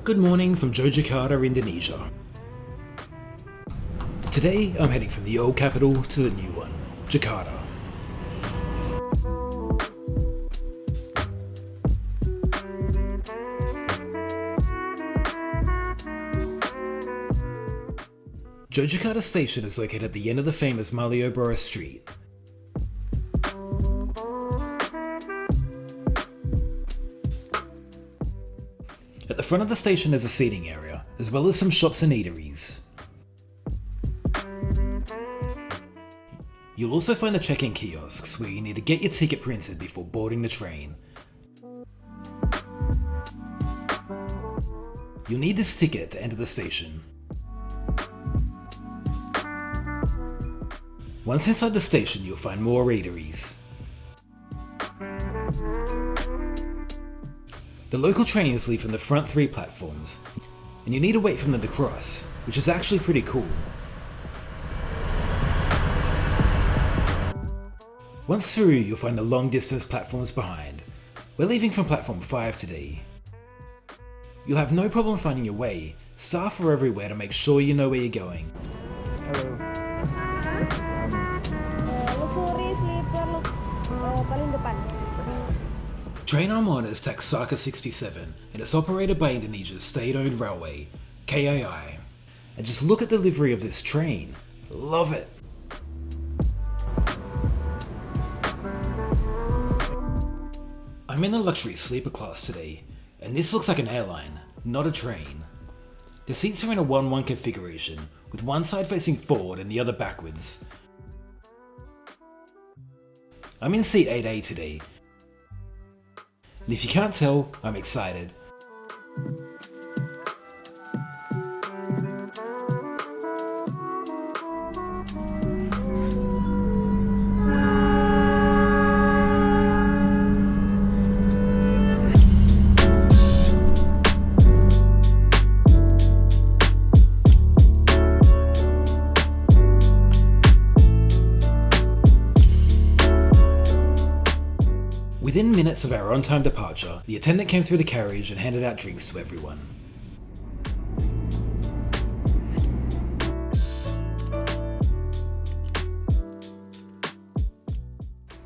Good morning from Yogyakarta, Indonesia. Today I'm heading from the old capital to the new one, Jakarta. Jakarta Station is located at the end of the famous Malioboro Street. At the front of the station is a seating area, as well as some shops and eateries. You'll also find the check-in kiosks where you need to get your ticket printed before boarding the train. You'll need this ticket to enter the station. Once inside the station, you'll find more eateries. The local trains leave from the front 3 platforms, and you need to wait for them to cross, which is actually pretty cool. Once through, you'll find the long distance platforms behind. We're leaving from platform 5 today. You'll have no problem finding your way. Staff are everywhere to make sure you know where you're going. Halo. Luxury Sleeper paling depan. Train I'm on is Taksaka 67, and it's operated by Indonesia's state-owned railway, KAI. And just look at the livery of this train. Love it! I'm in the luxury sleeper class today, and this looks like an airline, not a train. The seats are in a 1-1 configuration, with one side facing forward and the other backwards. I'm in seat 8A today, and if you can't tell, I'm excited. Within minutes of our on-time departure, the attendant came through the carriage and handed out drinks to everyone.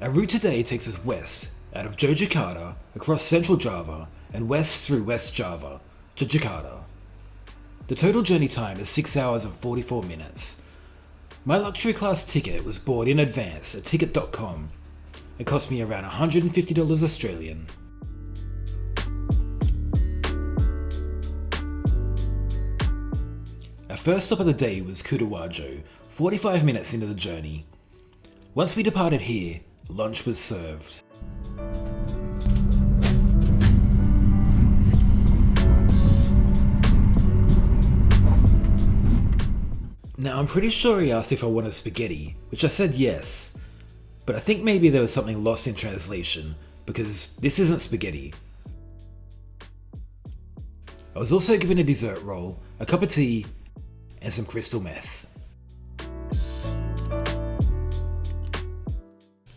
Our route today takes us west, out of Yogyakarta, across central Java, and west through West Java, to Jakarta. The total journey time is 6 hours and 44 minutes. My luxury class ticket was bought in advance at ticket.com. It cost me around $150 Australian. Our first stop of the day was Kudawajo, 45 minutes into the journey. Once we departed here, lunch was served. Now I'm pretty sure he asked if I wanted spaghetti, which I said yes. But I think maybe there was something lost in translation, because this isn't spaghetti. I was also given a dessert roll, a cup of tea, and some crystal meth.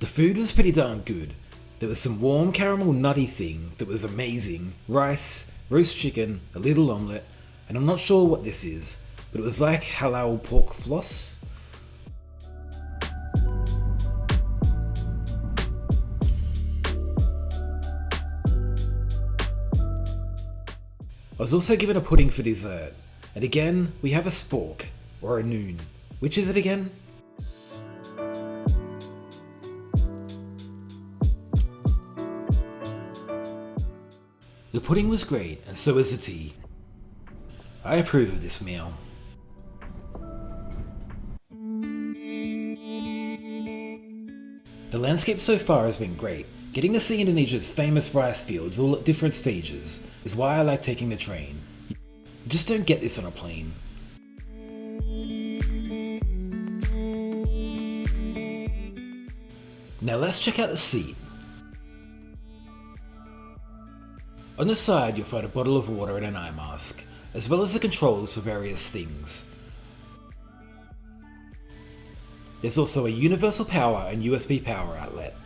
The food was pretty darn good. There was some warm caramel nutty thing that was amazing, rice, roast chicken, a little omelette, and I'm not sure what this is, but it was like halal pork floss. I was also given a pudding for dessert, and again we have a spork, or a noon. Which is it again? The pudding was great, and so was the tea. I approve of this meal. The landscape so far has been great. Getting to see Indonesia's famous rice fields all at different stages is why I like taking the train. You just don't get this on a plane. Now let's check out the seat. On the side you'll find a bottle of water and an eye mask, as well as the controls for various things. There's also a universal power and USB power outlet.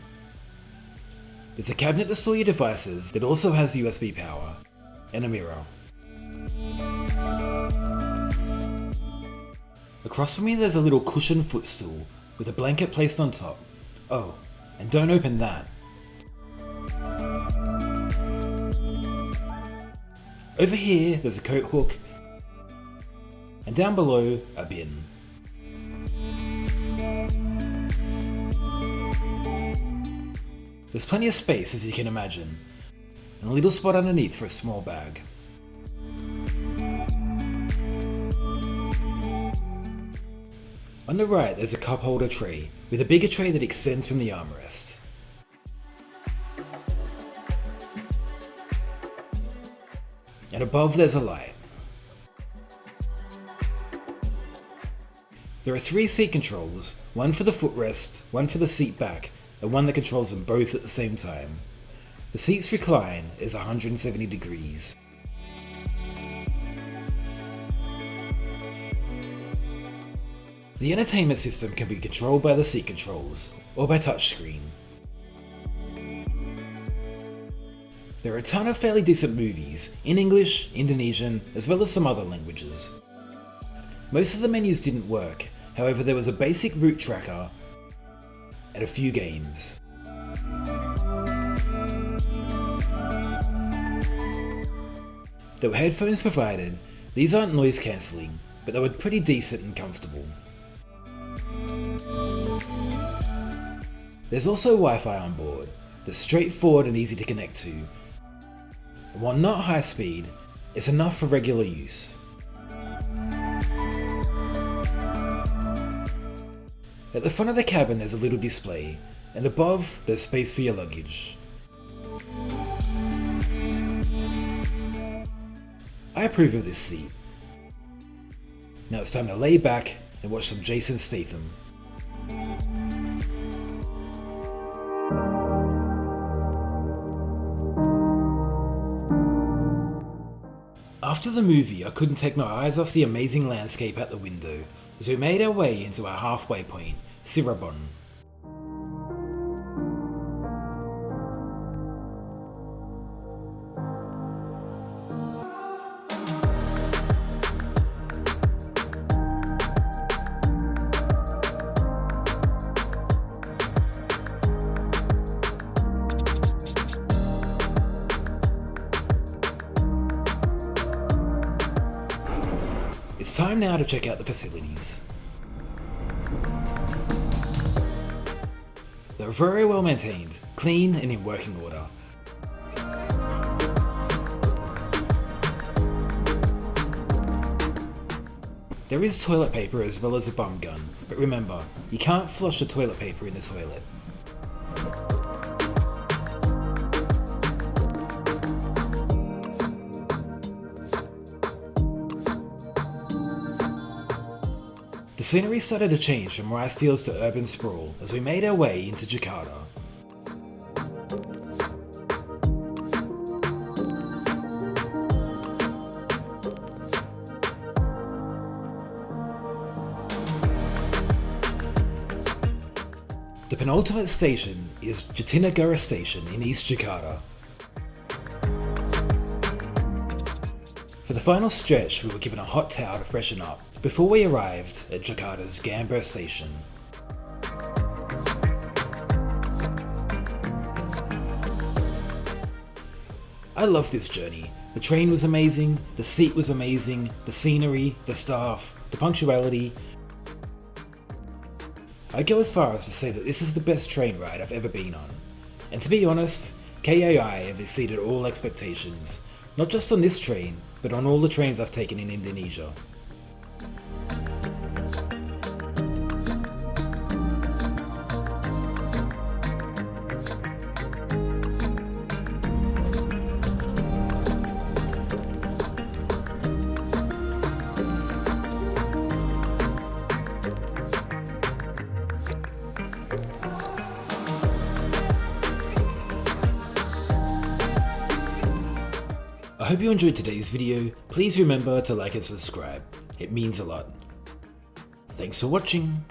There's a cabinet to store your devices that also has USB power, and a mirror. Across from me there's a little cushioned footstool with a blanket placed on top. Oh, and don't open that. Over here there's a coat hook, and down below a bin. There's plenty of space, as you can imagine, and a little spot underneath for a small bag. On the right there's a cup holder tray, with a bigger tray that extends from the armrest. And above there's a light. There are 3 seat controls, one for the footrest, one for the seat back, and one that controls them both at the same time. The seat's recline is 170 degrees. The entertainment system can be controlled by the seat controls, or by touchscreen. There are a ton of fairly decent movies, in English, Indonesian, as well as some other languages. Most of the menus didn't work, however there was a basic route tracker and a few games. There were headphones provided. These aren't noise cancelling, but they were pretty decent and comfortable. There's also Wi-Fi on board, that's straightforward and easy to connect to. And while not high speed, it's enough for regular use. At the front of the cabin there's a little display, and above there's space for your luggage. I approve of this seat. Now it's time to lay back and watch some Jason Statham. After the movie, I couldn't take my eyes off the amazing landscape out the window as we made our way into our halfway point, Cirebon. It's time now to check out the facilities. They're very well maintained, clean and in working order. There is toilet paper as well as a bum gun, but remember, you can't flush the toilet paper in the toilet. The scenery started to change from rice fields to urban sprawl as we made our way into Jakarta. The penultimate station is Jatinegara Station in East Jakarta. For the final stretch, we were given a hot towel to freshen up before we arrived at Jakarta's Gambir Station. I loved this journey. The train was amazing, the seat was amazing, the scenery, the staff, the punctuality. I'd go as far as to say that this is the best train ride I've ever been on. And to be honest, KAI have exceeded all expectations, not just on this train, but on all the trains I've taken in Indonesia. I hope you enjoyed today's video. Please remember to like and subscribe. It means a lot. Thanks for watching.